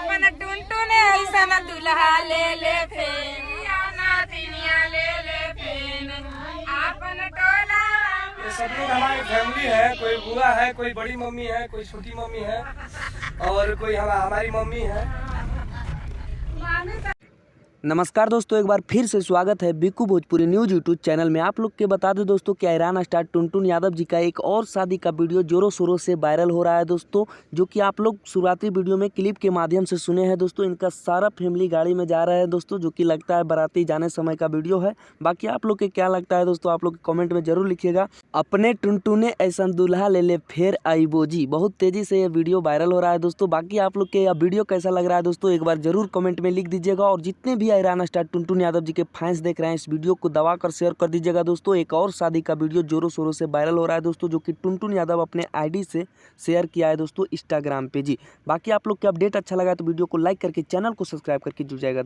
अपन टुनटुन ऐसा न दुल्हा ले ले फेन या नातिनिया ले ले फेन अपन टोला। ये सब लोग हमारी फैमिली है, कोई बुआ है, कोई बड़ी मम्मी है, कोई छोटी मम्मी है और कोई हमारी मम्मी है। नमस्कार दोस्तों, एक बार फिर से स्वागत है Bikku Bhojpuri news YouTube channel में। आप लोग के बता दें दोस्तों कि आयरन स्टार टुनटुन यादव जी का एक और शादी का वीडियो जोरों शोरों से वायरल हो रहा है दोस्तों, जो कि आप लोग शुरुआती वीडियो में क्लिप के माध्यम से सुने हैं दोस्तों। इनका सारा फैमिली गाड़ी में जा रहा है दोस्तों, जो कि लगता है बाराती जाने समय का वीडियो है। बाकी आप लोग के क्या लगता है दोस्तों, आप लोग कॉमेंट में जरूर लिखिएगा। अपने टुनटुने ऐसा दूल्हा ले ले फिर आइबो जी, बहुत तेजी से ये वीडियो वायरल हो रहा है दोस्तों। बाकी आप लोग के यह वीडियो कैसा लग रहा है दोस्तों, एक बार जरूर कमेंट में लिख दीजिएगा। और जितने भी आयरन स्टार टुनटुन यादव जी के फैंस देख रहे हैं, इस वीडियो को दबा कर शेयर कर दीजिएगा दोस्तों। एक और शादी का वीडियो जोरों शोरों से वायरल हो रहा है दोस्तों, जो कि टुनटुन यादव अपने आईडी से शेयर किया है दोस्तों इंस्टाग्राम पे जी। बाकी आप लोग के अपडेट अच्छा लगा तो वीडियो को लाइक करके चैनल को सब्सक्राइब करके जुड़ जाएगा।